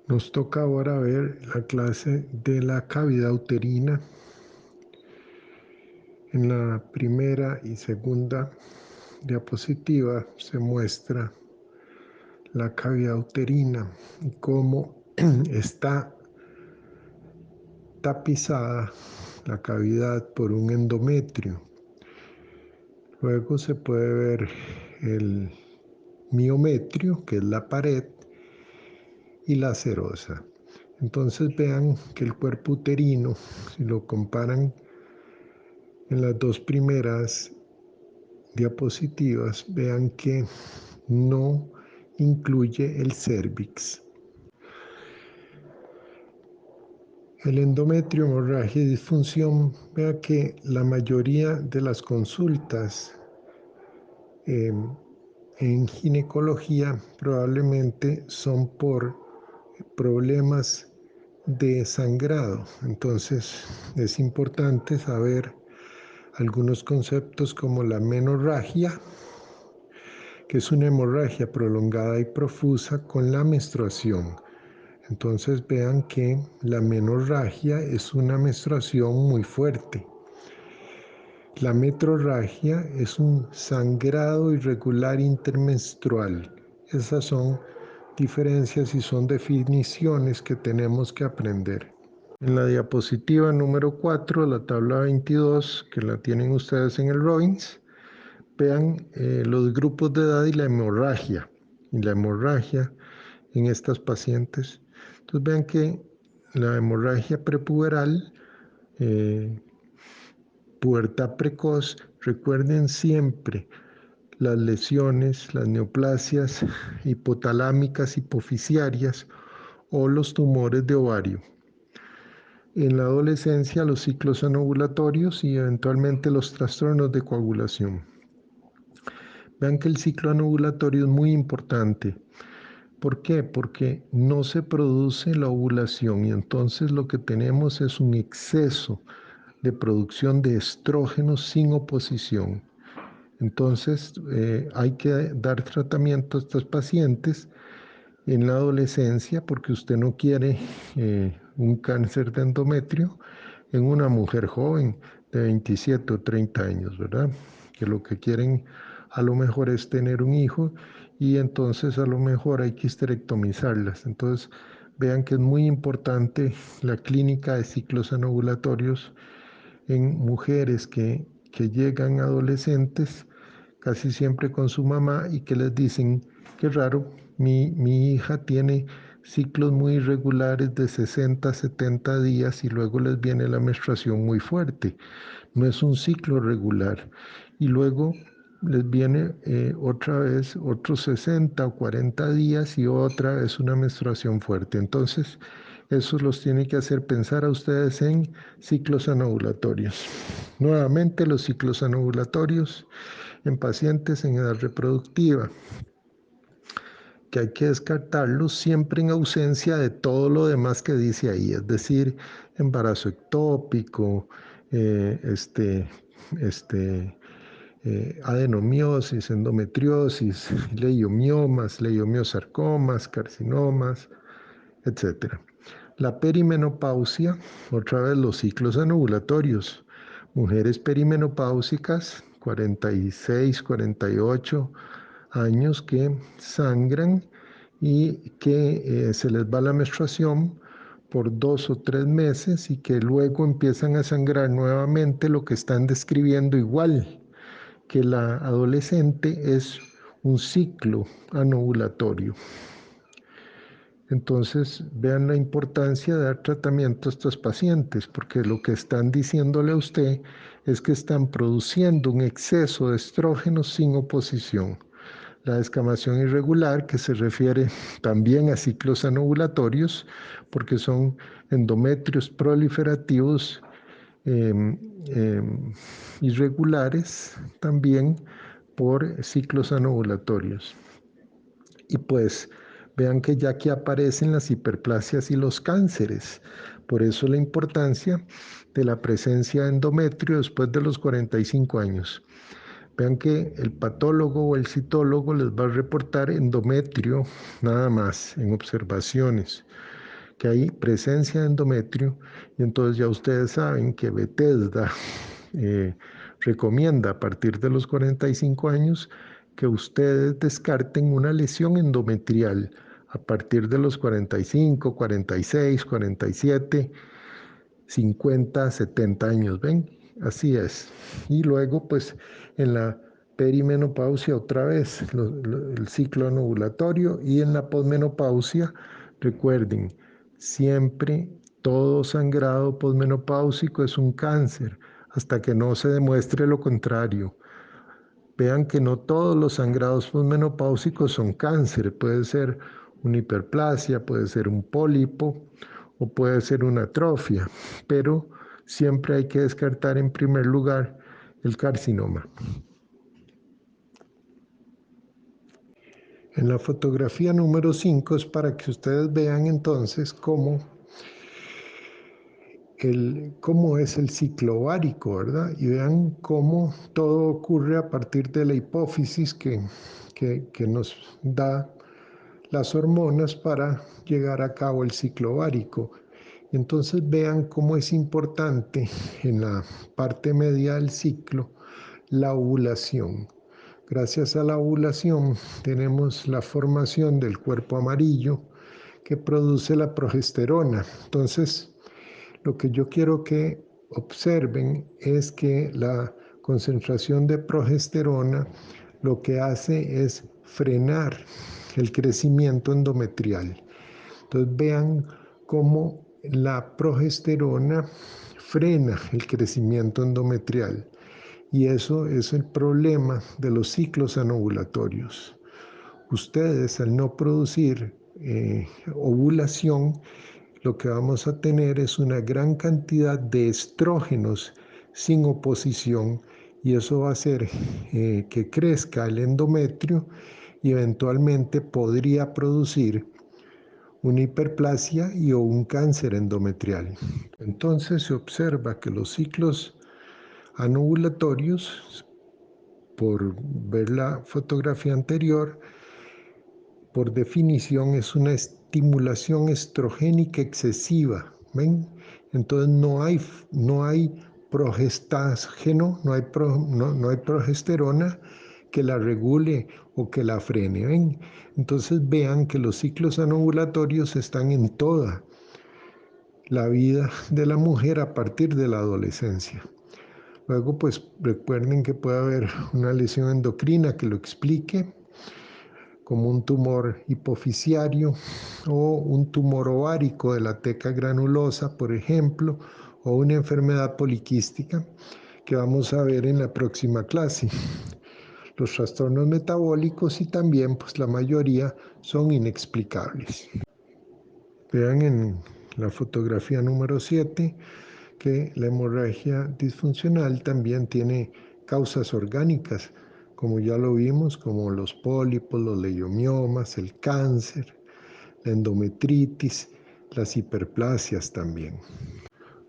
Nos toca ahora ver la clase de la cavidad uterina. En la primera y segunda diapositiva se muestra la cavidad uterina y cómo está tapizada la cavidad por un endometrio. Luego se puede ver el miometrio, que es la pared, y la serosa. Entonces vean que el cuerpo uterino, si lo comparan en las dos primeras diapositivas, vean que no incluye el cérvix. El endometrio, hemorragia y disfunción, vea que la mayoría de las consultas en ginecología probablemente son por problemas de sangrado. Entonces es importante saber algunos conceptos como la menorragia, que es una hemorragia prolongada y profusa con la menstruación. Entonces vean que la menorragia es una menstruación muy fuerte. La metrorragia es un sangrado irregular intermenstrual. Esas son diferencias y son definiciones que tenemos que aprender. En la diapositiva número 4, la tabla 22, que la tienen ustedes en el Robbins, vean los grupos de edad y la hemorragia. Y la hemorragia en estas pacientes. Entonces vean que la hemorragia prepuberal, pubertad precoz, recuerden siempre las lesiones, las neoplasias hipotalámicas hipoficiarias o los tumores de ovario. En la adolescencia, los ciclos anovulatorios y eventualmente los trastornos de coagulación. Vean que el ciclo anovulatorio es muy importante. ¿Por qué? Porque no se produce la ovulación y entonces lo que tenemos es un exceso de producción de estrógenos sin oposición. Entonces hay que dar tratamiento a estos pacientes en la adolescencia porque usted no quiere un cáncer de endometrio en una mujer joven de 27 o 30 años, ¿verdad? Que lo que quieren a lo mejor es tener un hijo y entonces a lo mejor hay que histerectomizarlas. Entonces vean que es muy importante la clínica de ciclos anovulatorios en mujeres que llegan adolescentes casi siempre con su mamá y que les dicen, qué raro, mi hija tiene ciclos muy irregulares de 60, 70 días y luego les viene la menstruación muy fuerte. No es un ciclo regular. Y luego les viene otra vez otros 60 o 40 días y otra vez una menstruación fuerte. Entonces, eso los tiene que hacer pensar a ustedes en ciclos anovulatorios. Nuevamente, los ciclos anovulatorios en pacientes en edad reproductiva, que hay que descartarlos siempre en ausencia de todo lo demás que dice ahí, es decir, embarazo ectópico, eh, este, este, adenomiosis, endometriosis, leiomiomas, leiomiosarcomas, carcinomas, etc. La perimenopausia, otra vez los ciclos anovulatorios. Mujeres perimenopáusicas, 46, 48 años que sangran y que se les va la menstruación por 2 o 3 meses y que luego empiezan a sangrar nuevamente, lo que están describiendo igual que la adolescente es un ciclo anovulatorio. Entonces, vean la importancia de dar tratamiento a estos pacientes, porque lo que están diciéndole a usted es que están produciendo un exceso de estrógenos sin oposición. La descamación irregular, que se refiere también a ciclos anovulatorios, porque son endometrios proliferativos eh, eh, irregulares también por ciclos anovulatorios. Y pues vean que ya aquí aparecen las hiperplasias y los cánceres. Por eso la importancia de la presencia de endometrio después de los 45 años. Vean que el patólogo o el citólogo les va a reportar endometrio nada más en observaciones. que hay presencia de endometrio, y entonces ya ustedes saben que Bethesda recomienda a partir de los 45 años que ustedes descarten una lesión endometrial a partir de los 45, 46, 47, 50, 70 años, ¿ven? Así es. Y luego, pues, en la perimenopausia otra vez, el ciclo anovulatorio, y en la posmenopausia, recuerden, siempre todo sangrado posmenopáusico es un cáncer, hasta que no se demuestre lo contrario. Vean que no todos los sangrados posmenopáusicos son cáncer, puede ser una hiperplasia, puede ser un pólipo o puede ser una atrofia, pero siempre hay que descartar en primer lugar el carcinoma. En la fotografía número 5 es para que ustedes vean entonces cómo es el ciclo ovárico, ¿verdad? Y vean cómo todo ocurre a partir de la hipófisis que nos da las hormonas para llegar a cabo el ciclo ovárico. Entonces vean cómo es importante en la parte media del ciclo la ovulación. Gracias a la ovulación tenemos la formación del cuerpo amarillo que produce la progesterona. Entonces, lo que yo quiero que observen es que la concentración de progesterona lo que hace es frenar el crecimiento endometrial. Entonces vean cómo la progesterona frena el crecimiento endometrial, y eso es el problema de los ciclos anovulatorios. Ustedes, al no producir ovulación, lo que vamos a tener es una gran cantidad de estrógenos sin oposición, y eso va a hacer que crezca el endometrio y eventualmente podría producir una hiperplasia y o un cáncer endometrial. Entonces se observa que los ciclos anovulatorios, por ver la fotografía anterior, por definición es una estimulación estrogénica excesiva, ¿ven? Entonces no hay progestágeno, no hay progesterona que la regule o que la frene, ¿ven? Entonces vean que los ciclos anovulatorios están en toda la vida de la mujer a partir de la adolescencia. Luego, pues recuerden que puede haber una lesión endocrina que lo explique, como un tumor hipofisiario o un tumor ovárico de la teca granulosa, por ejemplo, o una enfermedad poliquística que vamos a ver en la próxima clase. Los trastornos metabólicos, y también pues la mayoría son inexplicables. Vean en la fotografía número 7 que la hemorragia disfuncional también tiene causas orgánicas, como ya lo vimos, como los pólipos, los leiomiomas, el cáncer, la endometritis, las hiperplasias también.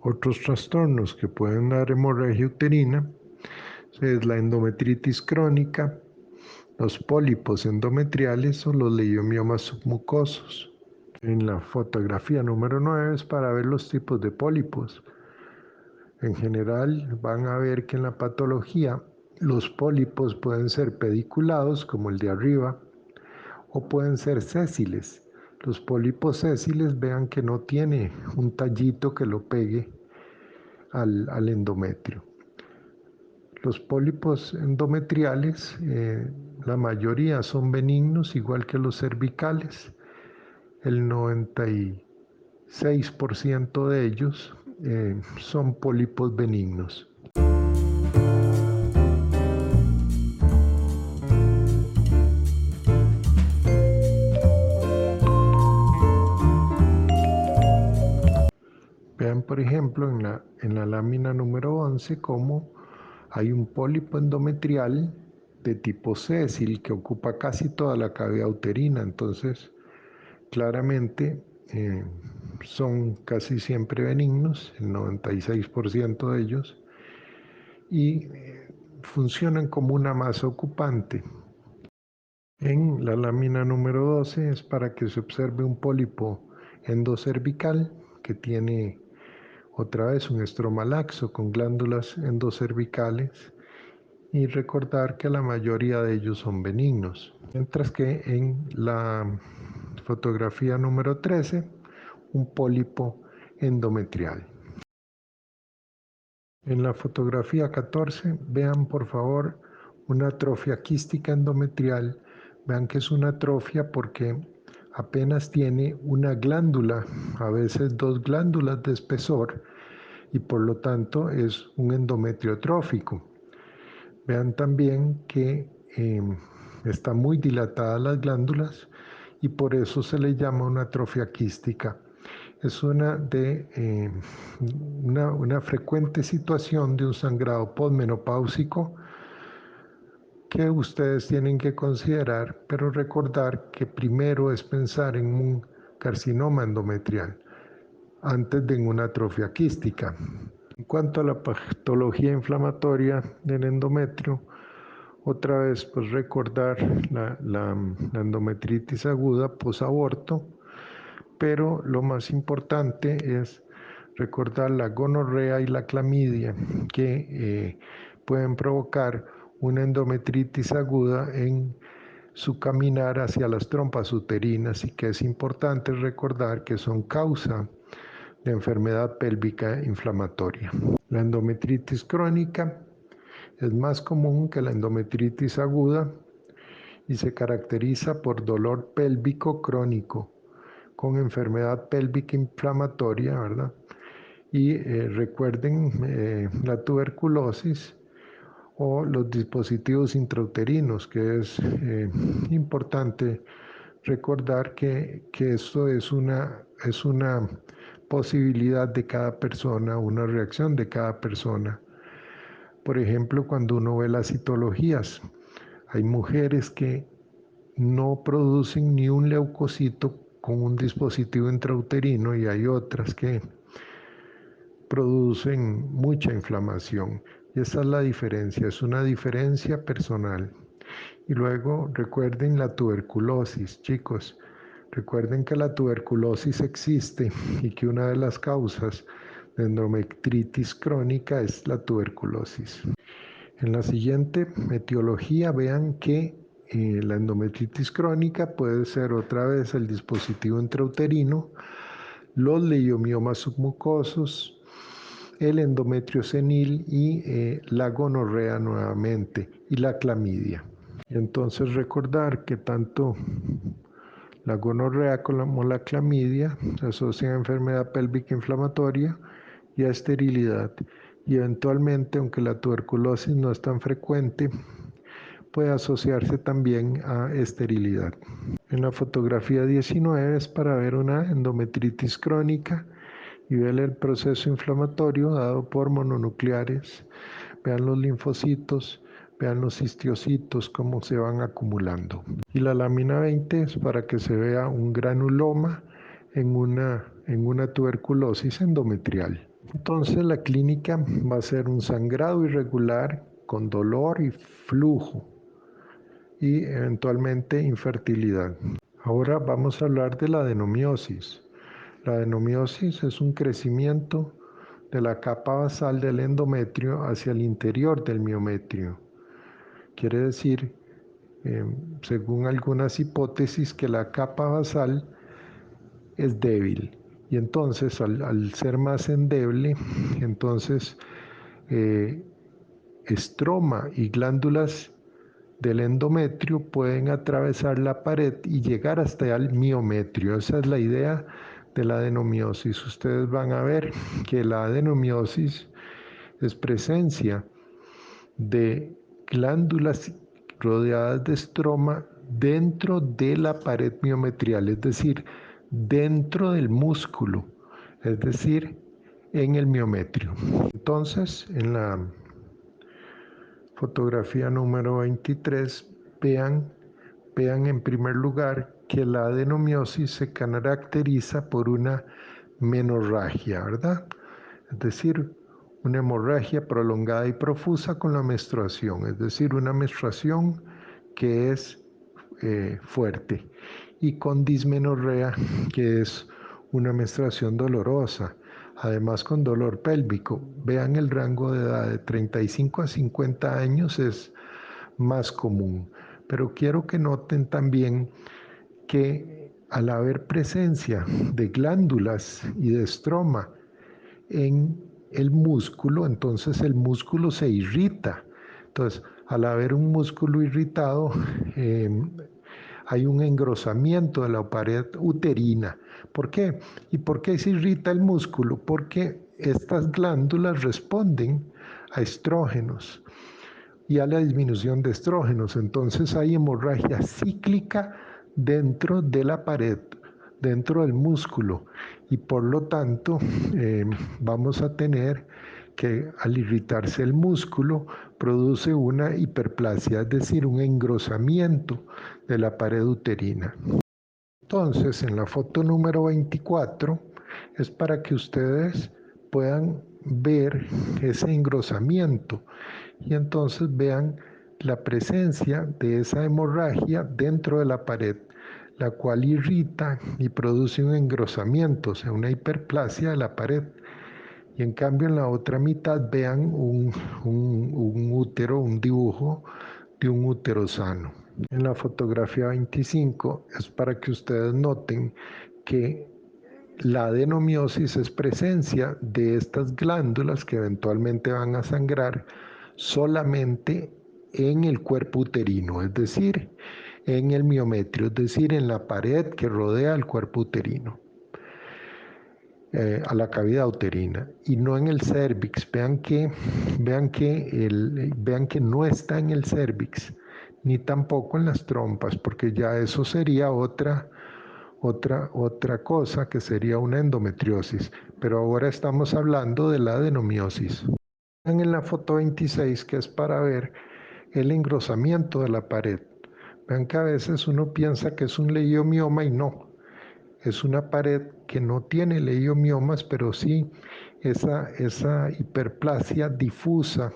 Otros trastornos que pueden dar hemorragia uterina es la endometritis crónica, los pólipos endometriales o los leiomiomas submucosos. En la fotografía número 9 es para ver los tipos de pólipos. En general van a ver que en la patología los pólipos pueden ser pediculados, como el de arriba, o pueden ser sésiles. Los pólipos sésiles, vean que no tiene un tallito que lo pegue al endometrio. Los pólipos endometriales, la mayoría son benignos, igual que los cervicales. El 96% de ellos son pólipos benignos. Vean, por ejemplo, en la lámina número 11 cómo hay un pólipo endometrial de tipo sésil que ocupa casi toda la cavidad uterina. Entonces, claramente son casi siempre benignos, el 96% de ellos, y funcionan como una masa ocupante. En la lámina número 12 es para que se observe un pólipo endocervical, que tiene otra vez un estroma laxo con glándulas endocervicales, y recordar que la mayoría de ellos son benignos. Mientras que en la fotografía número 13, un pólipo endometrial. En la fotografía 14, vean por favor una atrofia quística endometrial. Vean que es una atrofia porque apenas tiene una glándula, a veces dos glándulas de espesor, y por lo tanto es un endometrio trófico. Vean también que están muy dilatadas las glándulas y por eso se le llama una atrofia quística. Es una frecuente situación de un sangrado posmenopáusico que ustedes tienen que considerar, pero recordar que primero es pensar en un carcinoma endometrial antes de una atrofia quística. En cuanto a la patología inflamatoria del endometrio, otra vez pues recordar la endometritis aguda posaborto, pero lo más importante es recordar la gonorrea y la clamidia que pueden provocar una endometritis aguda en su caminar hacia las trompas uterinas y que es importante recordar que son causa de enfermedad pélvica inflamatoria. La endometritis crónica es más común que la endometritis aguda y se caracteriza por dolor pélvico crónico con enfermedad pélvica inflamatoria, ¿verdad? Y recuerden la tuberculosis o los dispositivos intrauterinos, que es importante recordar que esto es una posibilidad de cada persona, una reacción de cada persona. Por ejemplo, cuando uno ve las citologías, hay mujeres que no producen ni un leucocito con un dispositivo intrauterino y hay otras que producen mucha inflamación. Y esa es la diferencia, es una diferencia personal. Y luego recuerden la tuberculosis, chicos. Recuerden que la tuberculosis existe y que una de las causas de endometritis crónica es la tuberculosis. En la siguiente etiología vean que la endometritis crónica puede ser otra vez el dispositivo intrauterino, los leiomiomas submucosos, el endometrio senil y la gonorrea nuevamente y la clamidia. Entonces recordar que tanto la gonorrea como la clamidia se asocian a enfermedad pélvica inflamatoria y a esterilidad. Y eventualmente, aunque la tuberculosis no es tan frecuente, puede asociarse también a esterilidad. En la fotografía 19 es para ver una endometritis crónica y ver el proceso inflamatorio dado por mononucleares. Vean los linfocitos, vean los histiocitos, cómo se van acumulando. Y la lámina 20 es para que se vea un granuloma en una tuberculosis endometrial. Entonces la clínica va a ser un sangrado irregular con dolor y flujo y eventualmente infertilidad. Ahora vamos a hablar de la adenomiosis. La adenomiosis es un crecimiento de la capa basal del endometrio hacia el interior del miometrio. Quiere decir, según algunas hipótesis, que la capa basal es débil. Y entonces, al ser más endeble, entonces estroma y glándulas del endometrio pueden atravesar la pared y llegar hasta el miometrio. Esa es la idea de la adenomiosis. Ustedes van a ver que la adenomiosis es presencia de glándulas rodeadas de estroma dentro de la pared miometrial, es decir, dentro del músculo, es decir, en el miometrio. Entonces, en la fotografía número 23, vean en primer lugar que la adenomiosis se caracteriza por una menorragia, ¿verdad? Es decir, una hemorragia prolongada y profusa con la menstruación, es decir, una menstruación que es fuerte, y con dismenorrea, que es una menstruación dolorosa, además con dolor pélvico. Vean el rango de edad de 35 a 50 años es más común, pero quiero que noten también que al haber presencia de glándulas y de estroma en el músculo, entonces el músculo se irrita. Entonces, al haber un músculo irritado, eh, hay un engrosamiento de la pared uterina. ¿Por qué? ¿Y por qué se irrita el músculo? Porque estas glándulas responden a estrógenos y a la disminución de estrógenos. Entonces hay hemorragia cíclica dentro de la pared, dentro del músculo, y por lo tanto vamos a tener que al irritarse el músculo produce una hiperplasia, es decir, un engrosamiento de la pared uterina. Entonces, en la foto número 24 es para que ustedes puedan ver ese engrosamiento y entonces vean la presencia de esa hemorragia dentro de la pared, la cual irrita y produce un engrosamiento, o sea, una hiperplasia de la pared. Y en cambio en la otra mitad vean un útero, un dibujo de un útero sano. En la fotografía 25 es para que ustedes noten que la adenomiosis es presencia de estas glándulas que eventualmente van a sangrar solamente en el cuerpo uterino, es decir, en el miometrio, es decir, en la pared que rodea el cuerpo uterino, a la cavidad uterina, y no en el cérvix. Vean que no está en el cérvix, ni tampoco en las trompas, porque ya eso sería otra cosa que sería una endometriosis, pero ahora estamos hablando de la adenomiosis. En la foto 26, que es para ver el engrosamiento de la pared. Vean que a veces uno piensa que es un leiomioma y no, es una pared que no tiene leiomiomas, pero sí esa hiperplasia difusa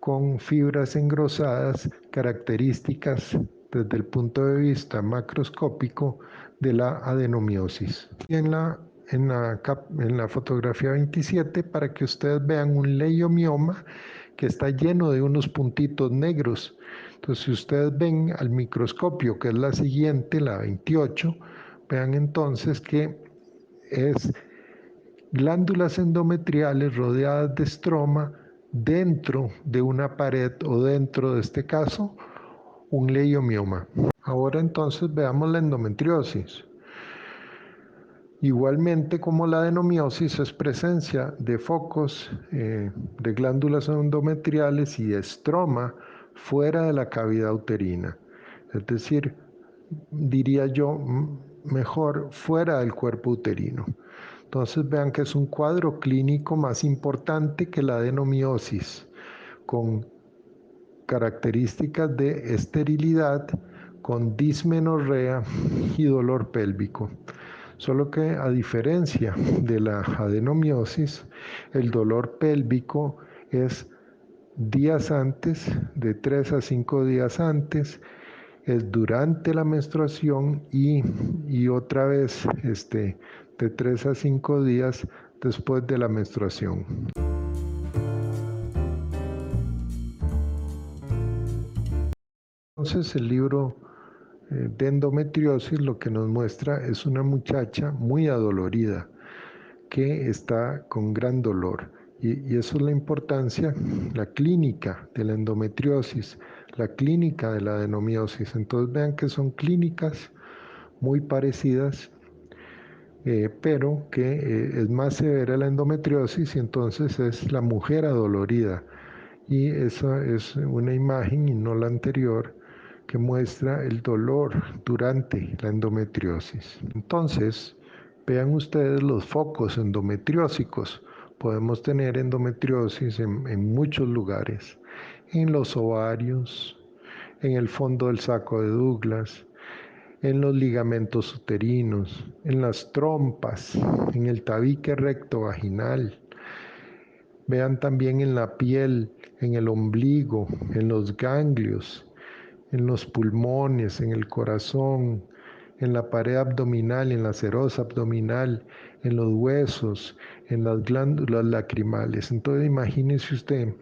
con fibras engrosadas características desde el punto de vista macroscópico de la adenomiosis. Y en la fotografía 27, para que ustedes vean un leiomioma que está lleno de unos puntitos negros. Entonces, si ustedes ven al microscopio, que es la siguiente, la 28, vean entonces que es glándulas endometriales rodeadas de estroma dentro de una pared o dentro de este caso un leiomioma. Ahora entonces veamos la endometriosis. Igualmente como la adenomiosis es presencia de focos de glándulas endometriales y de estroma fuera de la cavidad uterina. Es decir, diría yo mejor fuera del cuerpo uterino. Entonces vean que es un cuadro clínico más importante que la adenomiosis, con características de esterilidad, con dismenorrea y dolor pélvico. Solo que a diferencia de la adenomiosis, el dolor pélvico es días antes, de 3 a 5 días antes, es durante la menstruación y otra vez de 3 a 5 días después de la menstruación. Entonces el libro de endometriosis lo que nos muestra es una muchacha muy adolorida que está con gran dolor. Y eso es la importancia, la clínica de la endometriosis, la clínica de la adenomiosis. Entonces vean que son clínicas muy parecidas, pero que es más severa la endometriosis y entonces es la mujer adolorida. Y esa es una imagen y no la anterior que muestra el dolor durante la endometriosis. Entonces, vean ustedes los focos endometriósicos. Podemos tener endometriosis en muchos lugares, en los ovarios, en el fondo del saco de Douglas, en los ligamentos uterinos, en las trompas, en el tabique recto vaginal. Vean también en la piel, en el ombligo, en los ganglios, en los pulmones, en el corazón, en la pared abdominal, en la serosa abdominal, en los huesos, en las glándulas lacrimales. Entonces imagínese usted,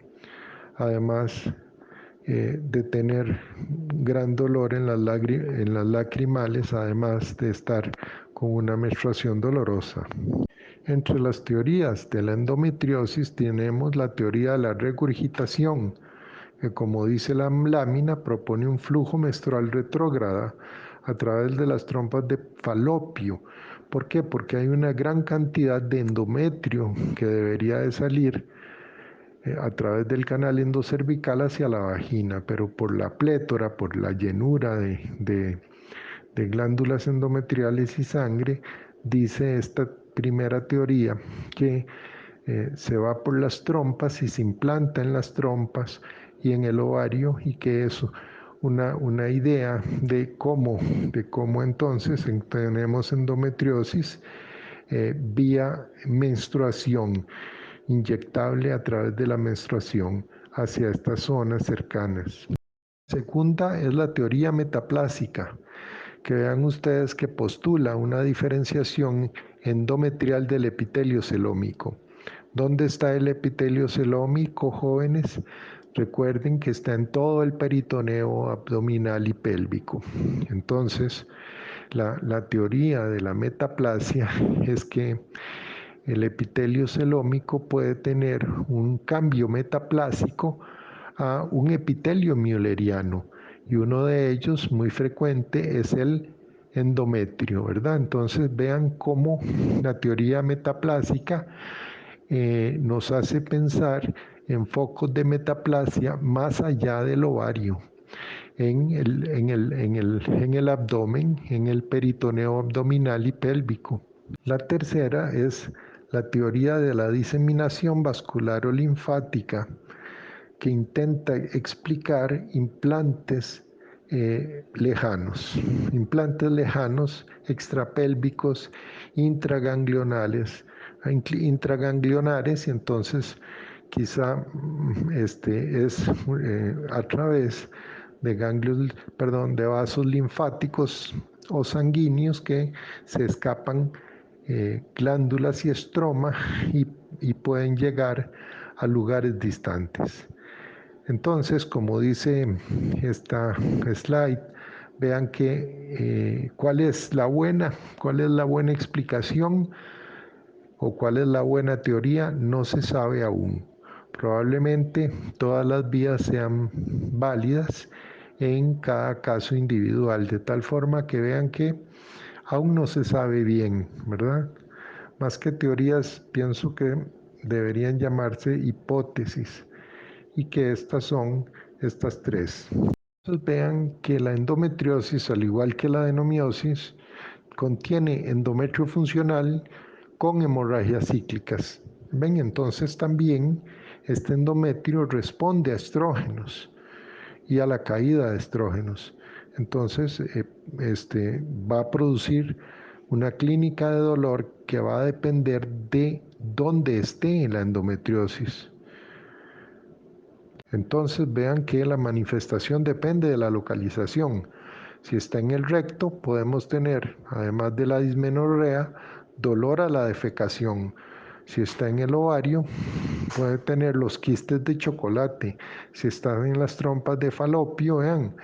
además de tener gran dolor en las lacrimales, además de estar con una menstruación dolorosa. Entre las teorías de la endometriosis tenemos la teoría de la regurgitación, que como dice la lámina propone un flujo menstrual retrógrada a través de las trompas de falopio. ¿Por qué? Porque hay una gran cantidad de endometrio que debería de salir a través del canal endocervical hacia la vagina, pero por la plétora, por la llenura de glándulas endometriales y sangre, dice esta primera teoría que se va por las trompas y se implanta en las trompas y en el ovario, y que es una idea de cómo entonces tenemos endometriosis vía menstruación, inyectable a través de la menstruación hacia estas zonas cercanas. Segunda es la teoría metaplásica, que vean ustedes que postula una diferenciación endometrial del epitelio celómico. ¿Dónde está el epitelio celómico, jóvenes? Recuerden que está en todo el peritoneo abdominal y pélvico. Entonces, la teoría de la metaplasia es que el epitelio celómico puede tener un cambio metaplásico a un epitelio mülleriano, y uno de ellos muy frecuente es el endometrio, ¿verdad? Entonces vean cómo la teoría metaplásica nos hace pensar en focos de metaplasia más allá del ovario, en el abdomen, en el peritoneo abdominal y pélvico. La tercera es la teoría de la diseminación vascular o linfática, que intenta explicar implantes lejanos, extrapélvicos, intraganglionares, y entonces quizá es a través de ganglios, perdón, de vasos linfáticos o sanguíneos que se escapan glándulas y estroma y pueden llegar a lugares distantes. Entonces, como dice esta slide, vean que cuál es la buena explicación o cuál es la buena teoría, no se sabe aún. Probablemente todas las vías sean válidas en cada caso individual, de tal forma que vean que aún no se sabe bien, ¿verdad? Más que teorías, pienso que deberían llamarse hipótesis, y que estas son estas tres. Entonces vean que la endometriosis, al igual que la adenomiosis, contiene endometrio funcional con hemorragias cíclicas. Ven, entonces también este endometrio responde a estrógenos y a la caída de estrógenos. Entonces va a producir una clínica de dolor que va a depender de dónde esté en la endometriosis. Entonces vean que la manifestación depende de la localización. Si está en el recto, podemos tener, además de la dismenorrea, dolor a la defecación. Si está en el ovario, puede tener los quistes de chocolate. Si está en las trompas de falopio, vean,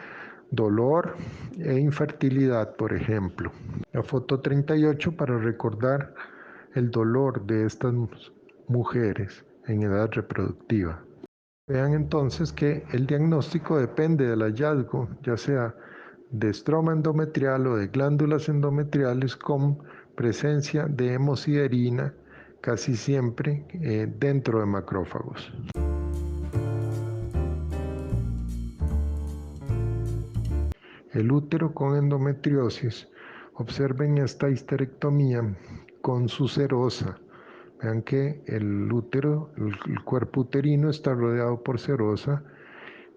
dolor e infertilidad, por ejemplo. La foto 38 para recordar el dolor de estas mujeres en edad reproductiva. Vean entonces que el diagnóstico depende del hallazgo, ya sea de estroma endometrial o de glándulas endometriales con presencia de hemosiderina, casi siempre dentro de macrófagos. El útero con endometriosis, observen esta histerectomía con su serosa. Vean que el útero, el cuerpo uterino está rodeado por serosa,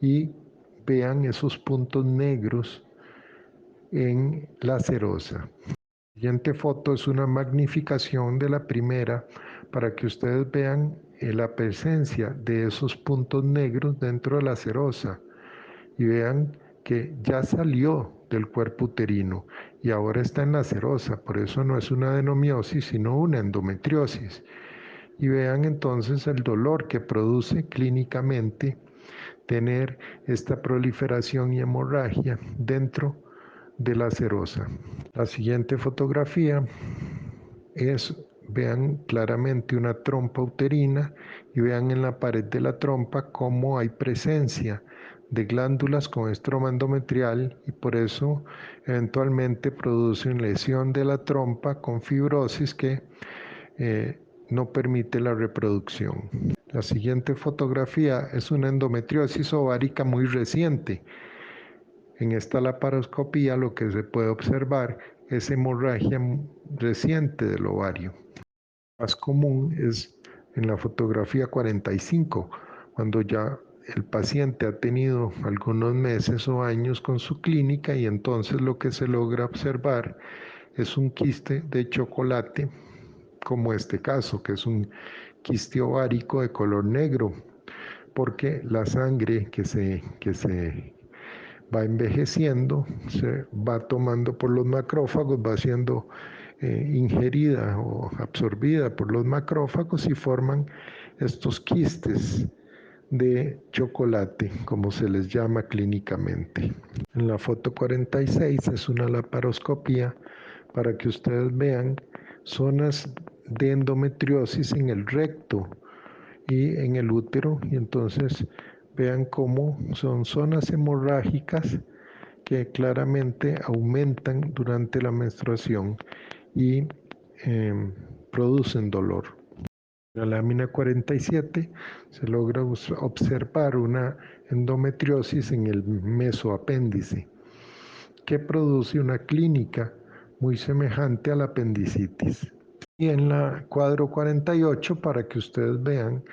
y vean esos puntos negros en la serosa. La siguiente foto es una magnificación de la primera para que ustedes vean la presencia de esos puntos negros dentro de la serosa, y vean que ya salió del cuerpo uterino y ahora está en la serosa. Por eso no es una adenomiosis, sino una endometriosis. Y vean entonces el dolor que produce clínicamente tener esta proliferación y hemorragia dentro de la serosa. La siguiente fotografía es, vean claramente una trompa uterina y vean en la pared de la trompa cómo hay presencia de glándulas con estroma endometrial y por eso eventualmente producen lesión de la trompa con fibrosis que no permite la reproducción. La siguiente fotografía es una endometriosis ovárica muy reciente. En esta laparoscopía lo que se puede observar es hemorragia reciente del ovario. Más común es en la fotografía 45, cuando ya el paciente ha tenido algunos meses o años con su clínica y entonces lo que se logra observar es un quiste de chocolate, como este caso, que es un quiste ovárico de color negro, porque la sangre que se va envejeciendo, se va tomando por los macrófagos, va siendo ingerida o absorbida por los macrófagos y forman estos quistes de chocolate, como se les llama clínicamente. En la foto 46 es una laparoscopía para que ustedes vean zonas de endometriosis en el recto y en el útero, y entonces vean cómo son zonas hemorrágicas que claramente aumentan durante la menstruación y producen dolor. En la lámina 47 se logra observar una endometriosis en el mesoapéndice que produce una clínica muy semejante a la apendicitis. Y en la cuadro 48, para que ustedes vean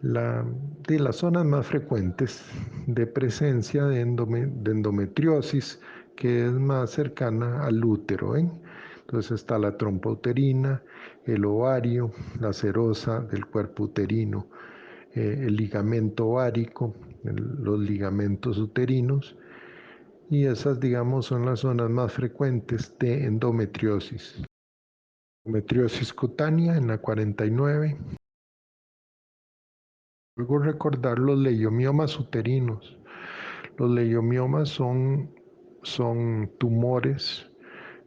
de las zonas más frecuentes de presencia de endometriosis, que es más cercana al útero. Entonces está la trompa uterina, el ovario, la serosa del cuerpo uterino, el ligamento ovárico, los ligamentos uterinos, y esas, digamos, son las zonas más frecuentes de endometriosis. Endometriosis cutánea en la 49. Luego recordar los leiomiomas uterinos. Los leiomiomas son tumores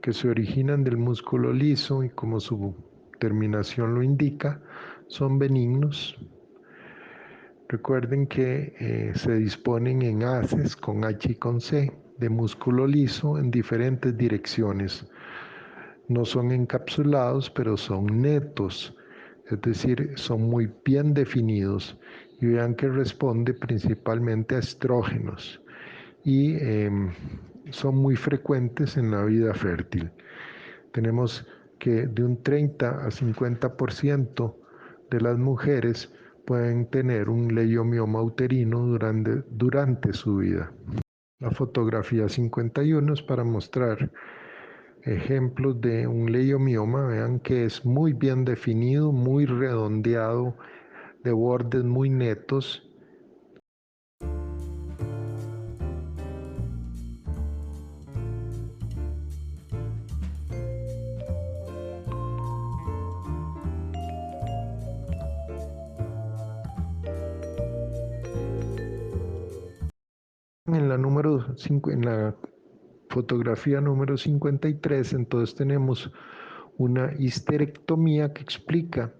que se originan del músculo liso y, como su terminación lo indica, son benignos. Recuerden que se disponen en haces con H y con C de músculo liso en diferentes direcciones. No son encapsulados, pero son netos, es decir, son muy bien definidos. Y vean que responde principalmente a estrógenos y son muy frecuentes en la vida fértil. Tenemos que de un 30 a 50% de las mujeres pueden tener un leiomioma uterino durante su vida. La fotografía 51 es para mostrar ejemplos de un leiomioma. Vean que es muy bien definido, muy redondeado, de bordes muy netos. En la fotografía número 53, entonces tenemos una histerectomía que explica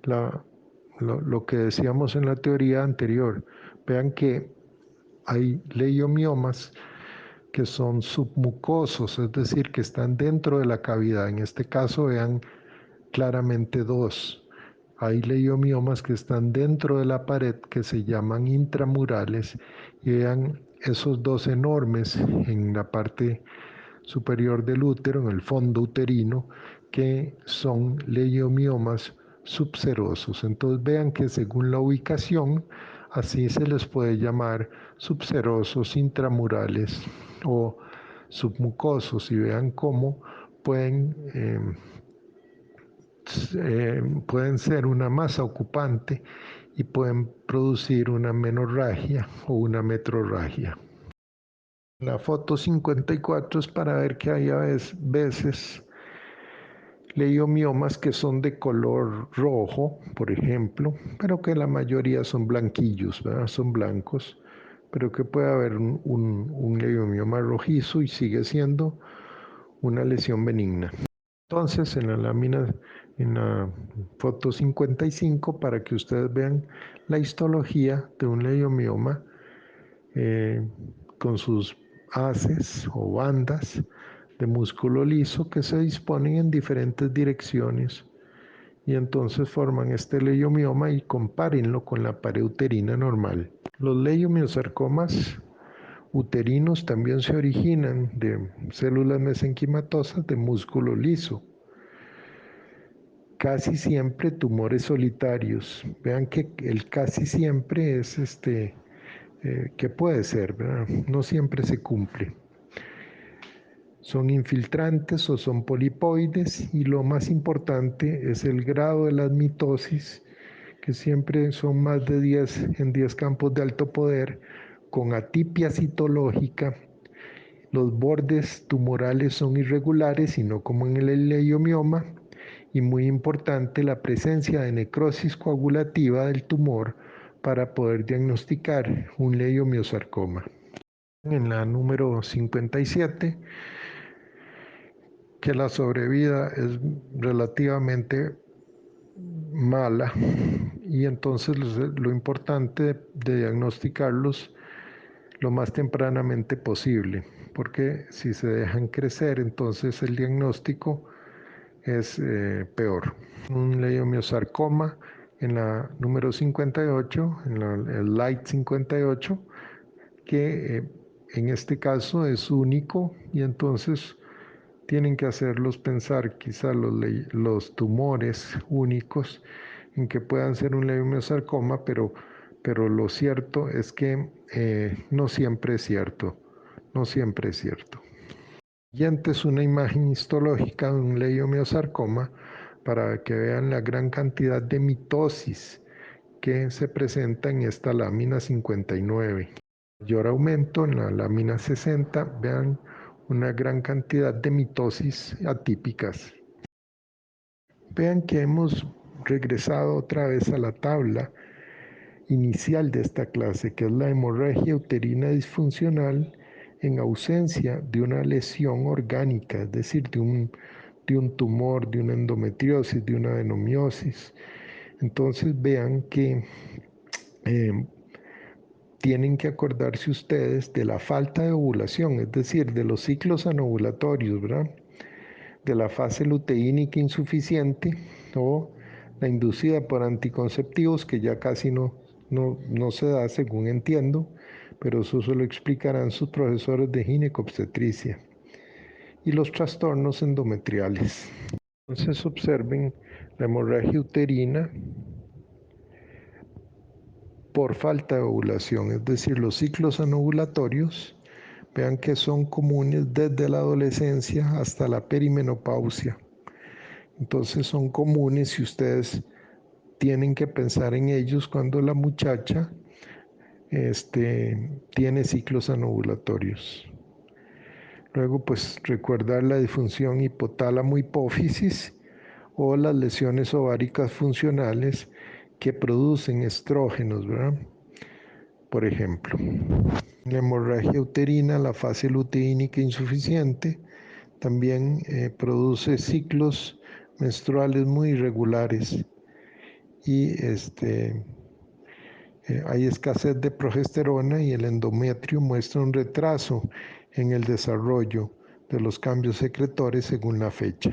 lo que decíamos en la teoría anterior. Vean que hay leiomiomas que son submucosos, es decir, que están dentro de la cavidad. En este caso, vean claramente dos. Hay leiomiomas que están dentro de la pared que se llaman intramurales y vean esos dos enormes en la parte superior del útero, en el fondo uterino, que son leiomiomas subserosos. Entonces vean que según la ubicación, así se les puede llamar subserosos, intramurales o submucosos, y vean cómo pueden pueden ser una masa ocupante y pueden producir una menorragia o una metrorragia. La foto 54 es para ver que hay a veces leiomiomas que son de color rojo, por ejemplo, pero que la mayoría son blanquillos, ¿verdad? Son blancos, pero que puede haber un leiomioma rojizo y sigue siendo una lesión benigna. Entonces, en la lámina, en la foto 55, para que ustedes vean la histología de un leiomioma con sus haces o bandas de músculo liso que se disponen en diferentes direcciones y entonces forman este leiomioma y compárenlo con la pared uterina normal. Los leiomiosarcomas uterinos también se originan de células mesenquimatosas de músculo liso. Casi siempre tumores solitarios. Vean que el casi siempre es que puede ser, ¿verdad? No siempre se cumple. Son infiltrantes o son polipoides y lo más importante es el grado de las mitosis, que siempre son más de 10 en 10 campos de alto poder, con atipia citológica. Los bordes tumorales son irregulares y no como en el leiomioma. Y muy importante la presencia de necrosis coagulativa del tumor para poder diagnosticar un leiomiosarcoma. En la número 57, que la sobrevida es relativamente mala y entonces lo importante de diagnosticarlos lo más tempranamente posible, porque si se dejan crecer entonces el diagnóstico es peor. Un leiomiosarcoma en la número 58, el Light 58, que en este caso es único y entonces tienen que hacerlos pensar quizá los tumores únicos en que puedan ser un leiomiosarcoma, pero lo cierto es que no siempre es cierto, no siempre es cierto. Siguiente es una imagen histológica de un leiomiosarcoma para que vean la gran cantidad de mitosis que se presenta en esta lámina 59. Mayor aumento en la lámina 60, vean una gran cantidad de mitosis atípicas. Vean que hemos regresado otra vez a la tabla inicial de esta clase, que es la hemorragia uterina disfuncional en ausencia de una lesión orgánica, es decir, de un tumor, de una endometriosis, de una adenomiosis. Entonces vean que tienen que acordarse ustedes de la falta de ovulación, es decir, de los ciclos anovulatorios, ¿verdad? De la fase luteínica insuficiente o la inducida por anticonceptivos, que ya casi no se da, según entiendo, pero eso se lo explicarán sus profesores de ginecobstetricia. Y los trastornos endometriales. Entonces observen la hemorragia uterina por falta de ovulación, es decir, los ciclos anovulatorios, vean que son comunes desde la adolescencia hasta la perimenopausia. Entonces son comunes y ustedes tienen que pensar en ellos cuando la muchacha tiene ciclos anovulatorios. Luego, pues recordar la disfunción hipotálamo-hipófisis o las lesiones ováricas funcionales que producen estrógenos, ¿verdad? Por ejemplo, la hemorragia uterina, la fase luteínica insuficiente, también produce ciclos menstruales muy irregulares y hay escasez de progesterona y el endometrio muestra un retraso en el desarrollo de los cambios secretores según la fecha.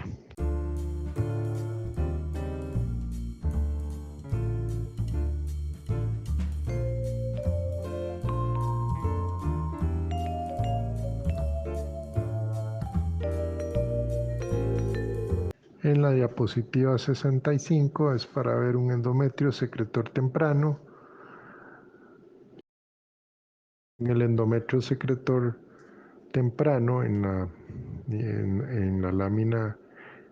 En la diapositiva 65 es para ver un endometrio secretor temprano. En el endometrio secretor temprano, en la lámina,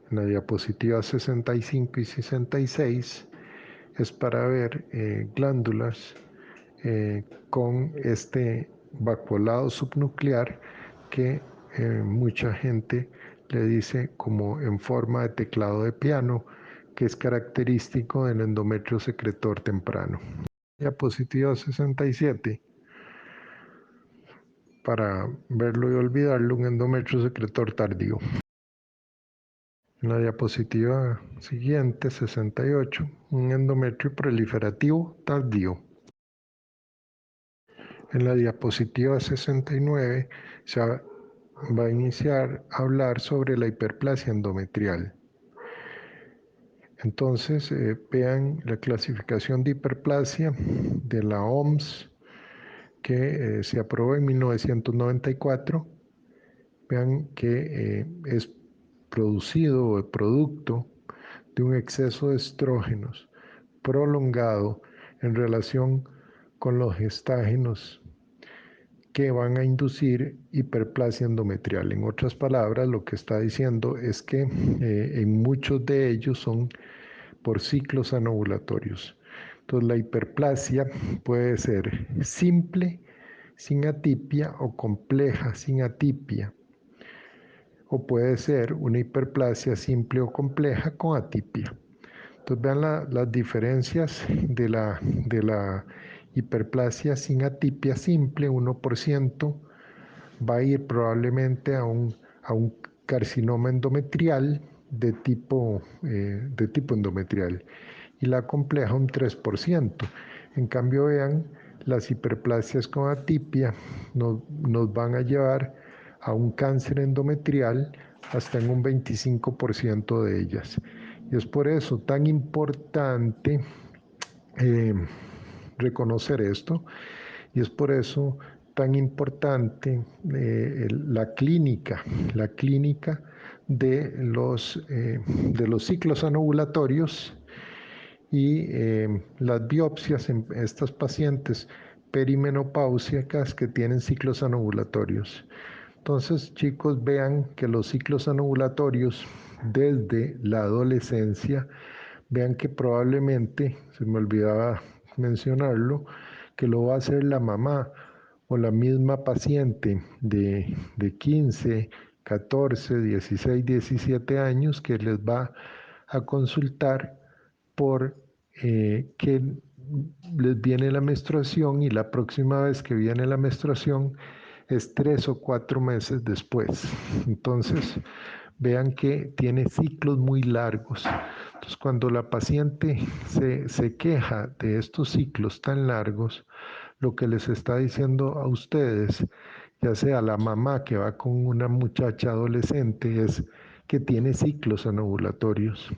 en la diapositiva 65 y 66, es para ver glándulas con este vacuolado subnuclear que mucha gente le dice como en forma de teclado de piano, que es característico del endometrio secretor temprano. Diapositiva 67. Para verlo y olvidarlo, un endometrio secretor tardío. En la diapositiva siguiente, 68, un endometrio proliferativo tardío. En la diapositiva 69 se va a iniciar a hablar sobre la hiperplasia endometrial. Entonces, vean la clasificación de hiperplasia de la OMS que se aprobó en 1994. Vean que es producido o producto de un exceso de estrógenos prolongado en relación con los gestágenos que van a inducir hiperplasia endometrial. En otras palabras, lo que está diciendo es que en muchos de ellos son por ciclos anovulatorios. Entonces, la hiperplasia puede ser simple, sin atipia, o compleja, sin atipia. O puede ser una hiperplasia simple o compleja con atipia. Entonces vean las diferencias de la hiperplasia sin atipia simple, 1%, va a ir probablemente a un carcinoma endometrial de tipo endometrial, y la compleja un 3%. En cambio, vean, las hiperplasias con atipia nos van a llevar a un cáncer endometrial hasta en un 25% de ellas. Y es por eso tan importante reconocer esto, y es por eso tan importante la clínica de los ciclos anovulatorios y las biopsias en estas pacientes perimenopáusicas que tienen ciclos anovulatorios. Entonces, chicos, vean que los ciclos anovulatorios desde la adolescencia, vean que probablemente, se me olvidaba mencionarlo, que lo va a hacer la mamá o la misma paciente de 15, 14, 16, 17 años, que les va a consultar por que les viene la menstruación, y la próxima vez que viene la menstruación es 3 o 4 meses después. Entonces, vean que tiene ciclos muy largos. Entonces, cuando la paciente se queja de estos ciclos tan largos, lo que les está diciendo a ustedes, ya sea la mamá que va con una muchacha adolescente, es que tiene ciclos anovulatorios.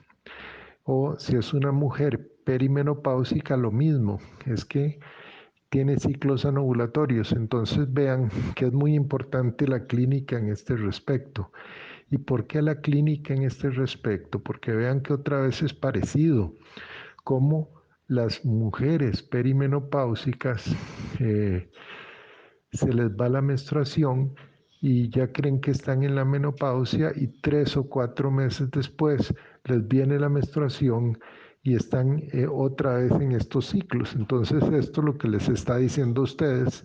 O si es una mujer perimenopáusica, lo mismo, es que tiene ciclos anovulatorios. Entonces vean que es muy importante la clínica en este respecto. ¿Y por qué la clínica en este respecto? Porque vean que otra vez es parecido, como las mujeres perimenopáusicas se les va la menstruación y ya creen que están en la menopausia, y 3 o 4 meses después les viene la menstruación y están otra vez en estos ciclos. Entonces esto lo que les está diciendo a ustedes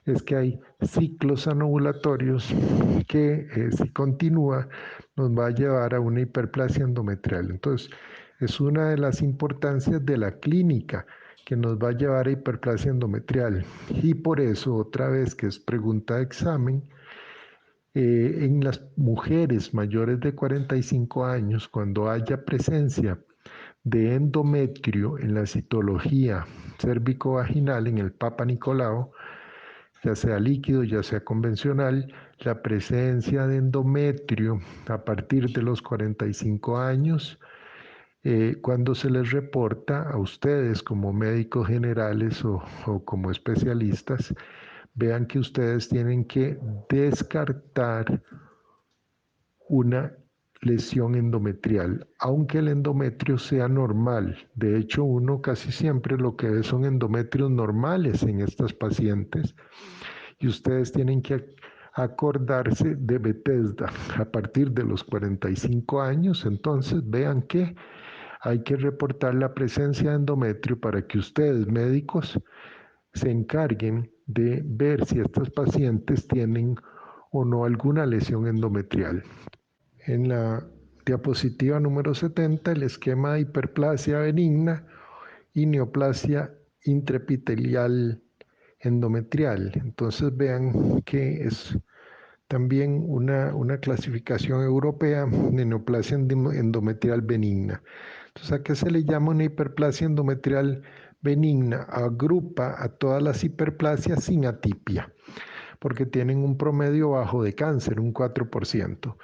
es que hay ciclos anovulatorios que si continúa nos va a llevar a una hiperplasia endometrial. Entonces es una de las importancias de la clínica que nos va a llevar a hiperplasia endometrial. Y por eso, otra vez que es pregunta de examen, en las mujeres mayores de 45 años, cuando haya presencia de endometrio en la citología cérvico-vaginal, en el Papa Nicolau, ya sea líquido, ya sea convencional, la presencia de endometrio a partir de los 45 años, cuando se les reporta a ustedes como médicos generales o como especialistas, vean que ustedes tienen que descartar una lesión endometrial, aunque el endometrio sea normal. De hecho, uno casi siempre lo que ve son endometrios normales en estas pacientes, y ustedes tienen que acordarse de Bethesda a partir de los 45 años. Entonces vean que hay que reportar la presencia de endometrio para que ustedes, médicos, se encarguen de ver si estos pacientes tienen o no alguna lesión endometrial. En la diapositiva número 70, el esquema de hiperplasia benigna y neoplasia intraepitelial endometrial. Entonces vean que es también una clasificación europea de neoplasia endometrial benigna. Entonces, ¿a qué se le llama una hiperplasia endometrial benigna? Agrupa a todas las hiperplasias sin atipia, porque tienen un promedio bajo de cáncer, un 4%.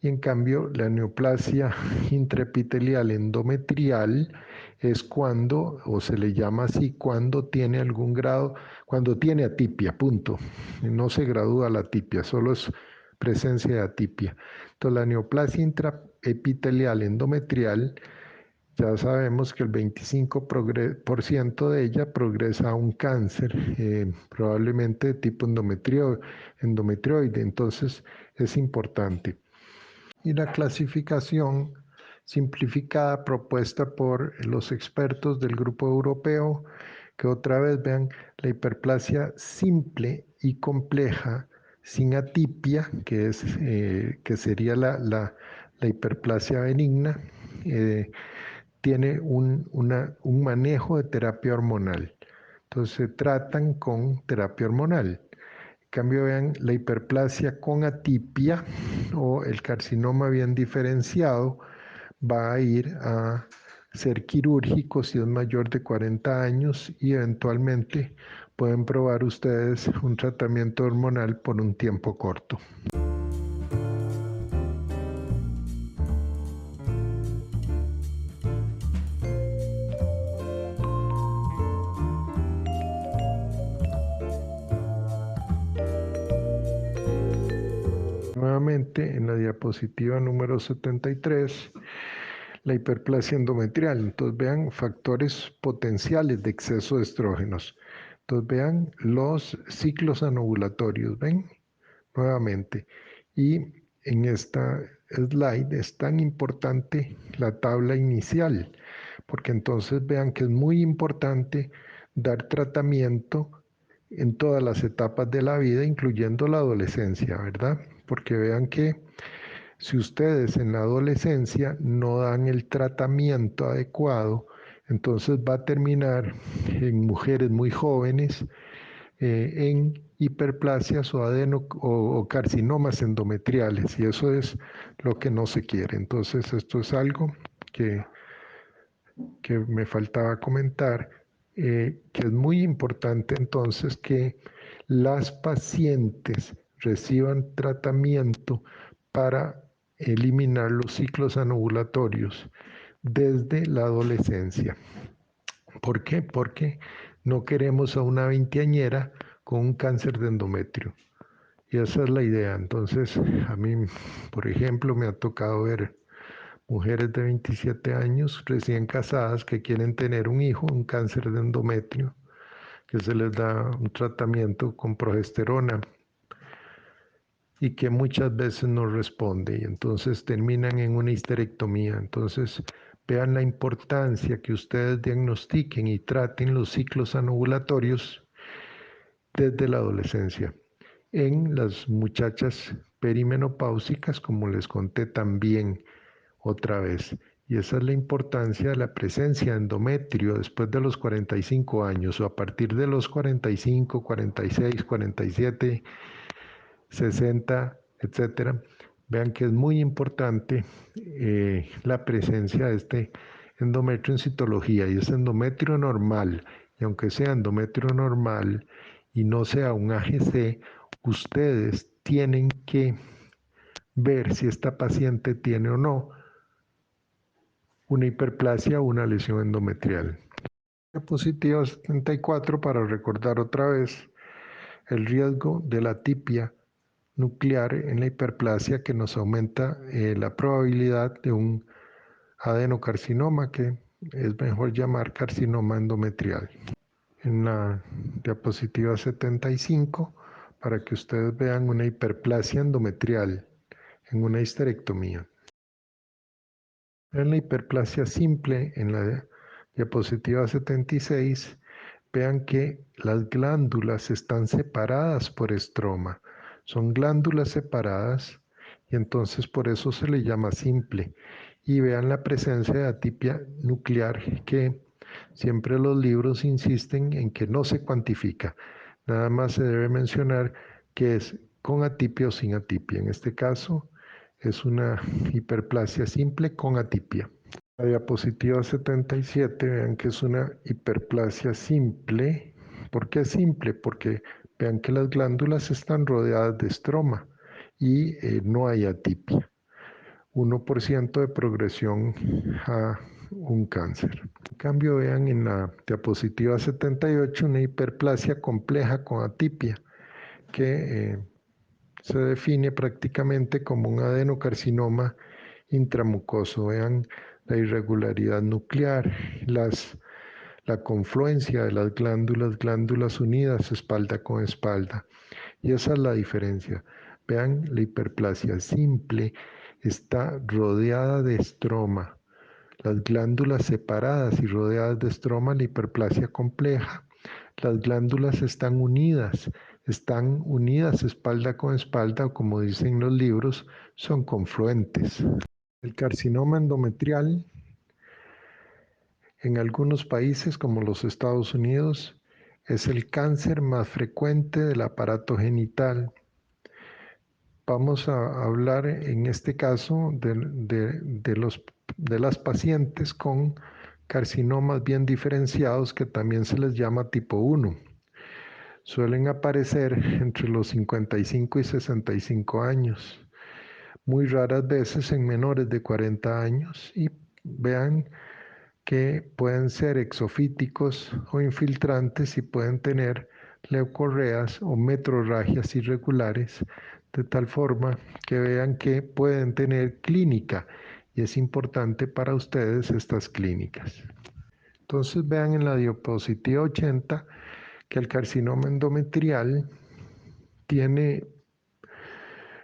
Y en cambio, la neoplasia intraepitelial endometrial es cuando, o se le llama así, cuando tiene algún grado, cuando tiene atipia, punto. No se gradúa la atipia, solo es presencia de atipia. Entonces, la neoplasia intraepitelial endometrial, ya sabemos que el 25% de ella progresa a un cáncer, probablemente de tipo endometrioide, entonces es importante. Y la clasificación simplificada propuesta por los expertos del grupo europeo, que otra vez vean la hiperplasia simple y compleja sin atipia, que sería la hiperplasia benigna, tiene un manejo de terapia hormonal. Entonces se tratan con terapia hormonal. En cambio, vean la hiperplasia con atipia o el carcinoma bien diferenciado va a ir a ser quirúrgico si es mayor de 40 años y eventualmente pueden probar ustedes un tratamiento hormonal por un tiempo corto. Nuevamente en la diapositiva número 73, la hiperplasia endometrial. Entonces vean factores potenciales de exceso de estrógenos. Entonces vean los ciclos anovulatorios, ¿ven? Nuevamente. Y en esta slide es tan importante la tabla inicial, porque entonces vean que es muy importante dar tratamiento en todas las etapas de la vida, incluyendo la adolescencia, ¿verdad? Porque vean que si ustedes en la adolescencia no dan el tratamiento adecuado, entonces va a terminar en mujeres muy jóvenes en hiperplasias o carcinomas endometriales, y eso es lo que no se quiere. Entonces esto es algo que me faltaba comentar, que es muy importante entonces que las pacientes reciban tratamiento para eliminar los ciclos anovulatorios desde la adolescencia. ¿Por qué? Porque no queremos a una veinteañera con un cáncer de endometrio. Y esa es la idea. Entonces, a mí, por ejemplo, me ha tocado ver mujeres de 27 años recién casadas que quieren tener un hijo, un cáncer de endometrio, que se les da un tratamiento con progesterona y que muchas veces no responde y entonces terminan en una histerectomía. Entonces, vean la importancia que ustedes diagnostiquen y traten los ciclos anovulatorios desde la adolescencia. En las muchachas perimenopáusicas, como les conté también otra vez. Y esa es la importancia de la presencia de endometrio después de los 45 años o a partir de los 45, 46, 47, 60, etcétera. Vean que es muy importante la presencia de este endometrio en citología y es endometrio normal. Y aunque sea endometrio normal y no sea un AGC, ustedes tienen que ver si esta paciente tiene o no una hiperplasia o una lesión endometrial. Diapositiva 74 para recordar otra vez el riesgo de la atipia nuclear en la hiperplasia que nos aumenta la probabilidad de un adenocarcinoma que es mejor llamar carcinoma endometrial. En la diapositiva 75 para que ustedes vean una hiperplasia endometrial en una histerectomía. En la hiperplasia simple, en la diapositiva 76, vean que las glándulas están separadas por estroma. Son glándulas separadas y entonces por eso se le llama simple. Y vean la presencia de atipia nuclear que siempre los libros insisten en que no se cuantifica. Nada más se debe mencionar que es con atipia o sin atipia. En este caso es una hiperplasia simple con atipia. La diapositiva 77, vean que es una hiperplasia simple. ¿Por qué simple? Porque vean que las glándulas están rodeadas de estroma y no hay atipia. 1% de progresión a un cáncer. En cambio, vean en la diapositiva 78 una hiperplasia compleja con atipia que se define prácticamente como un adenocarcinoma intramucoso. Vean la irregularidad nuclear, la confluencia de las glándulas unidas espalda con espalda. Y esa es la diferencia. Vean, la hiperplasia simple está rodeada de estroma. Las glándulas separadas y rodeadas de estroma, la hiperplasia compleja. Las glándulas están unidas espalda con espalda, o como dicen los libros, son confluentes. El carcinoma endometrial en algunos países como los Estados Unidos es el cáncer más frecuente del aparato genital. Vamos a hablar en este caso de las pacientes con carcinomas bien diferenciados que también se les llama tipo 1. Suelen aparecer entre los 55 y 65 años, muy raras veces en menores de 40 años, y vean que pueden ser exofíticos o infiltrantes y pueden tener leucorreas o metrorragias irregulares, de tal forma que vean que pueden tener clínica, y es importante para ustedes estas clínicas. Entonces vean en la diapositiva 80 que el carcinoma endometrial tiene,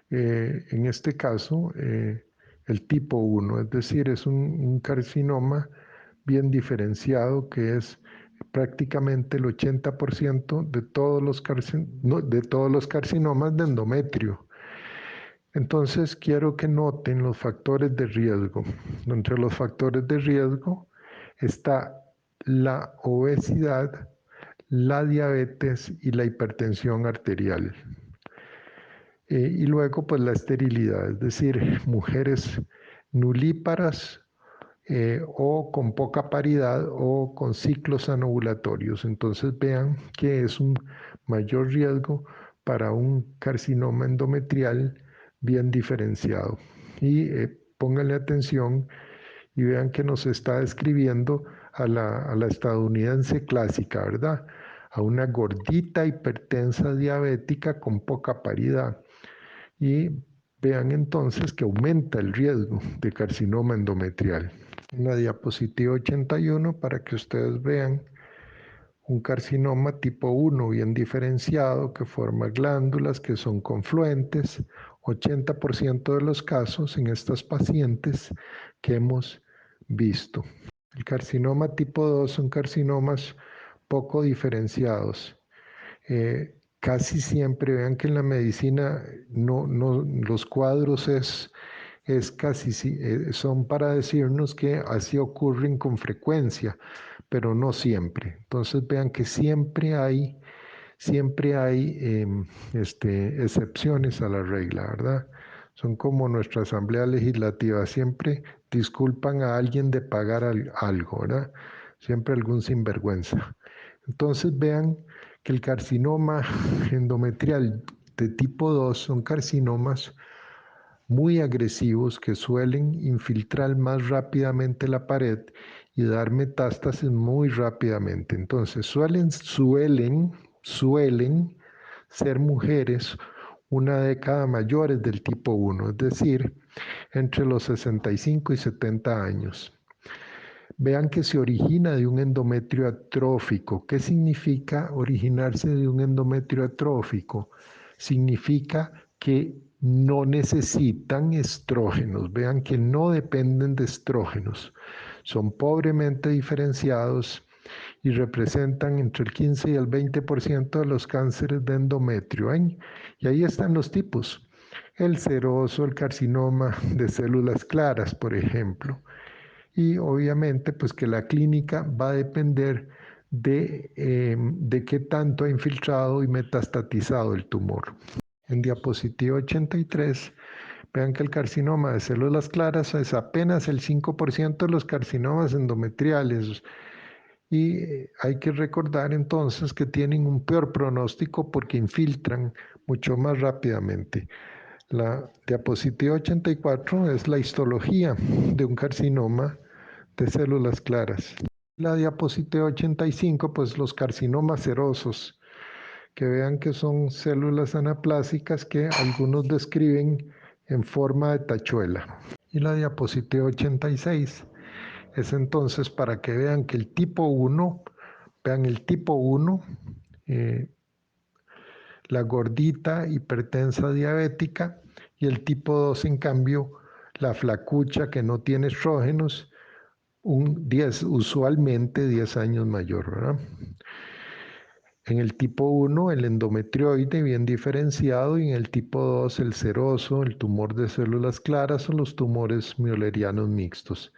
en este caso, el tipo 1, es decir, es un carcinoma bien diferenciado que es prácticamente el 80% de todos los carcinomas de endometrio. Entonces quiero que noten los factores de riesgo. Entre los factores de riesgo está la obesidad, la diabetes y la hipertensión arterial. Y luego pues la esterilidad, es decir, mujeres nulíparas o con poca paridad o con ciclos anovulatorios. Entonces vean que es un mayor riesgo para un carcinoma endometrial bien diferenciado. Y pónganle atención y vean que nos está describiendo a la estadounidense clásica, ¿verdad? A una gordita hipertensa diabética con poca paridad. Y vean entonces que aumenta el riesgo de carcinoma endometrial. En la diapositiva 81, para que ustedes vean un carcinoma tipo 1 bien diferenciado que forma glándulas que son confluentes, 80% de los casos en estas pacientes que hemos visto. El carcinoma tipo 2 son carcinomas poco diferenciados. Casi siempre, vean que en la medicina los cuadros son para decirnos que así ocurren con frecuencia, pero no siempre. Entonces vean que siempre hay excepciones a la regla, ¿verdad? Son como nuestra Asamblea Legislativa, siempre disculpan a alguien de pagar algo, ¿verdad? Siempre algún sinvergüenza. Entonces vean que el carcinoma endometrial de tipo 2 son carcinomas muy agresivos que suelen infiltrar más rápidamente la pared y dar metástasis muy rápidamente. Entonces suelen ser mujeres una década mayores del tipo 1, es decir, entre los 65 y 70 años. Vean que se origina de un endometrio atrófico. ¿Qué significa originarse de un endometrio atrófico? Significa que no necesitan estrógenos. Vean que no dependen de estrógenos. Son pobremente diferenciados y representan entre el 15 y el 20% de los cánceres de endometrio. Y ahí están los tipos. El seroso, el carcinoma de células claras, por ejemplo. Y obviamente, pues que la clínica va a depender de qué tanto ha infiltrado y metastatizado el tumor. En diapositiva 83, vean que el carcinoma de células claras es apenas el 5% de los carcinomas endometriales. Y hay que recordar entonces que tienen un peor pronóstico porque infiltran mucho más rápidamente. La diapositiva 84 es la histología de un carcinoma de células claras. La diapositiva 85, pues los carcinomas serosos, que vean que son células anaplásicas que algunos describen en forma de tachuela. Y la diapositiva 86 es entonces para que vean que el tipo 1, vean el tipo 1, eh, la gordita hipertensa diabética, y el tipo 2, en cambio, la flacucha que no tiene estrógenos, usualmente 10 años mayor, ¿verdad? En el tipo 1, el endometrioide bien diferenciado, y en el tipo 2, el seroso, el tumor de células claras o los tumores müllerianos mixtos.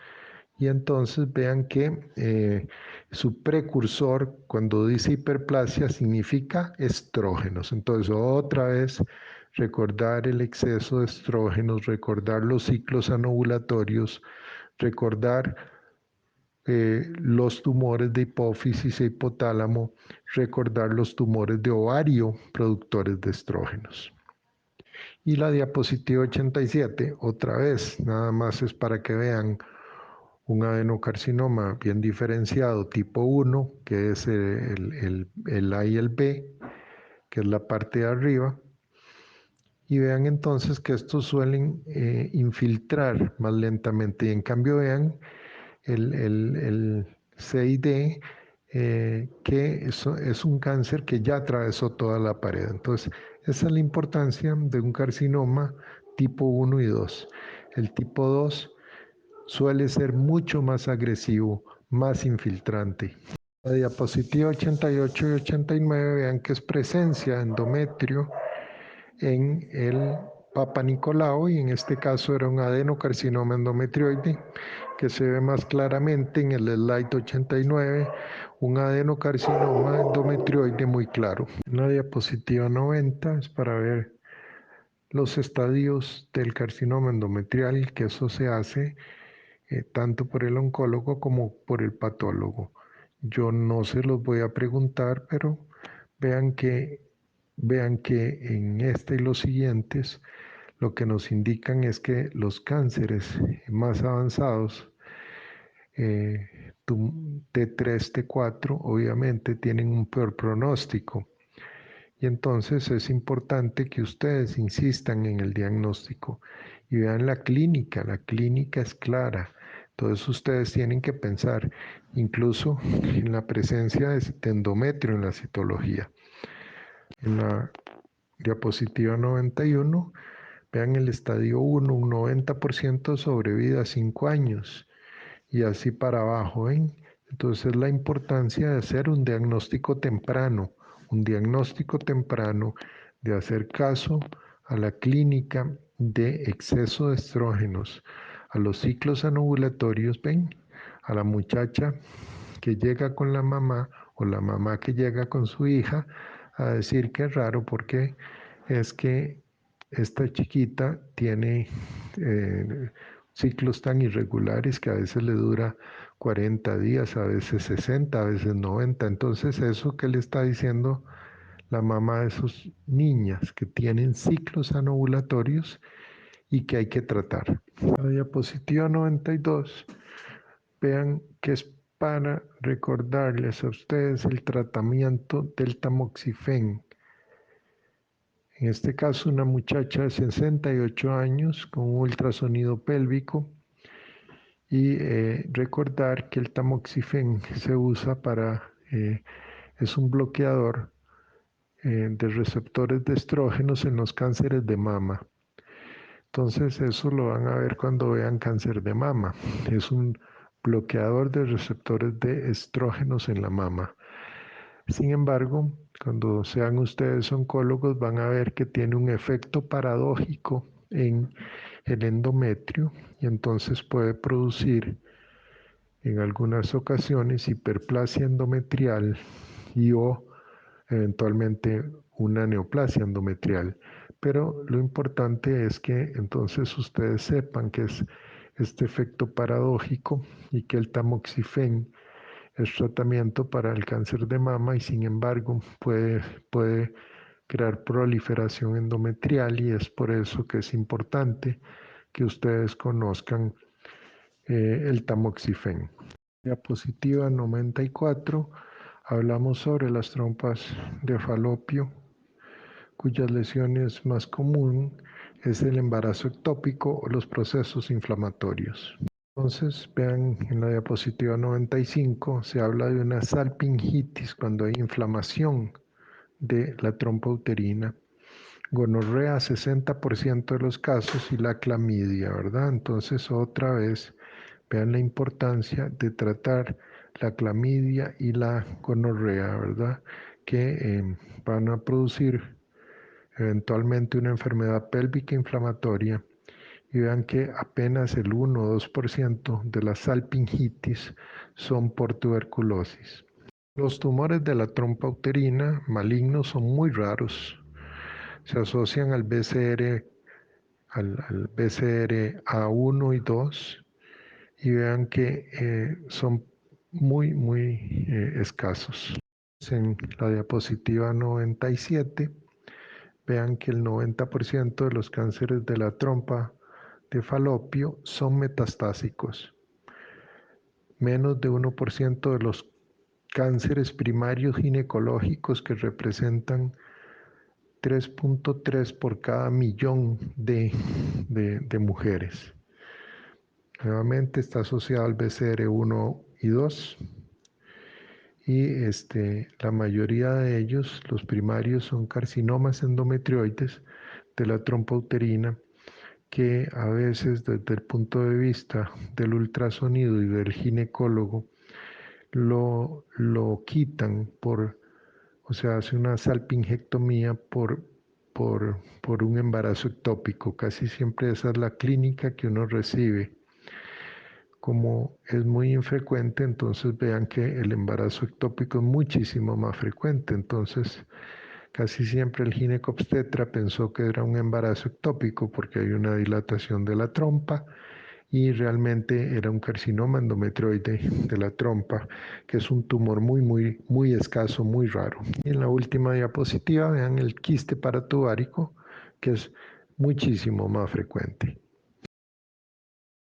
Y entonces vean que su precursor, cuando dice hiperplasia, significa estrógenos. Entonces, otra vez, recordar el exceso de estrógenos, recordar los ciclos anovulatorios, recordar los tumores de hipófisis e hipotálamo, recordar los tumores de ovario productores de estrógenos. Y la diapositiva 87, otra vez, nada más es para que vean un adenocarcinoma bien diferenciado tipo 1, que es el A y el B, que es la parte de arriba. Y vean entonces que estos suelen infiltrar más lentamente. Y en cambio vean el C y D, que es un cáncer que ya atravesó toda la pared. Entonces, esa es la importancia de un carcinoma tipo 1 y 2. El tipo 2 suele ser mucho más agresivo, más infiltrante. La diapositiva 88 y 89, vean que es presencia de endometrio en el Papa Nicolau, y en este caso era un adenocarcinoma endometrioide, que se ve más claramente en el slide 89, un adenocarcinoma endometrioide muy claro. En la diapositiva 90 es para ver los estadios del carcinoma endometrial, que eso se hace tanto por el oncólogo como por el patólogo. Yo no se los voy a preguntar, pero vean que, vean que en este y los siguientes lo que nos indican es que los cánceres más avanzados, T3, T4, obviamente tienen un peor pronóstico. Y entonces es importante que ustedes insistan en el diagnóstico y vean la clínica es clara. Entonces ustedes tienen que pensar incluso en la presencia de endometrio en la citología. En la diapositiva 91, vean el estadio 1, un 90% sobrevida a 5 años y así para abajo, ¿ven? Entonces la importancia de hacer un diagnóstico temprano, de hacer caso a la clínica de exceso de estrógenos, a los ciclos anovulatorios, ven, a la muchacha que llega con la mamá o la mamá que llega con su hija a decir que es raro porque es que esta chiquita tiene ciclos tan irregulares que a veces le dura 40 días, a veces 60, a veces 90. Entonces eso que le está diciendo la mamá de sus niñas que tienen ciclos anovulatorios y que hay que tratar. La diapositiva 92, vean que es para recordarles a ustedes el tratamiento del tamoxifén. En este caso, una muchacha de 68 años con un ultrasonido pélvico, y recordar que el tamoxifén se usa es un bloqueador de receptores de estrógenos en los cánceres de mama. Entonces eso lo van a ver cuando vean cáncer de mama. Es un bloqueador de receptores de estrógenos en la mama. Sin embargo, cuando sean ustedes oncólogos van a ver que tiene un efecto paradójico en el endometrio y entonces puede producir en algunas ocasiones hiperplasia endometrial y o eventualmente una neoplasia endometrial. Pero lo importante es que entonces ustedes sepan que es este efecto paradójico y que el tamoxifén es tratamiento para el cáncer de mama y sin embargo puede crear proliferación endometrial y es por eso que es importante que ustedes conozcan el tamoxifén. Diapositiva 94, hablamos sobre las trompas de falopio, cuyas lesiones más común es el embarazo ectópico o los procesos inflamatorios. Entonces, vean en la diapositiva 95, se habla de una salpingitis cuando hay inflamación de la trompa uterina, gonorrea 60% de los casos y la clamidia, ¿verdad? Entonces, otra vez, vean la importancia de tratar la clamidia y la gonorrea, ¿verdad? Que van a producir eventualmente una enfermedad pélvica inflamatoria y vean que apenas el 1 o 2% de las salpingitis son por tuberculosis. Los tumores de la trompa uterina malignos son muy raros. Se asocian al BCR, al BCR A1 y 2 y vean que son muy escasos. En la diapositiva 97, vean que el 90% de los cánceres de la trompa de falopio son metastásicos. Menos de 1% de los cánceres primarios ginecológicos que representan 3.3 por cada millón de mujeres. Nuevamente está asociado al BCR1 y 2 y la mayoría de ellos, los primarios, son carcinomas endometrioides de la trompa uterina que a veces desde el punto de vista del ultrasonido y del ginecólogo lo quitan o sea, hace una salpingectomía por un embarazo ectópico. Casi siempre esa es la clínica que uno recibe. Como es muy infrecuente, entonces vean que el embarazo ectópico es muchísimo más frecuente. Entonces, casi siempre el ginecobstetra pensó que era un embarazo ectópico porque hay una dilatación de la trompa y realmente era un carcinoma endometrioide de la trompa, que es un tumor muy escaso, muy raro. Y en la última diapositiva vean el quiste paratubárico, que es muchísimo más frecuente.